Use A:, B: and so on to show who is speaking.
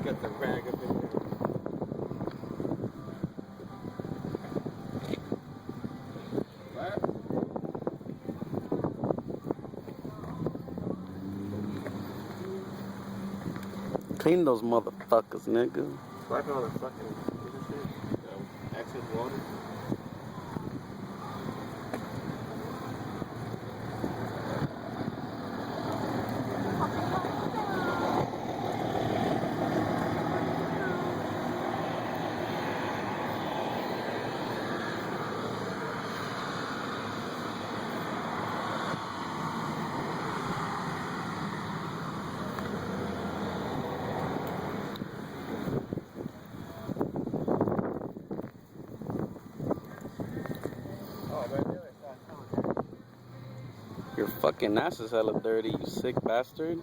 A: Got the rag up in there. What?
B: Clean those motherfuckers, nigga.
A: Wipe all the fucking excess water.
B: Your fucking ass is hella dirty, you sick bastard.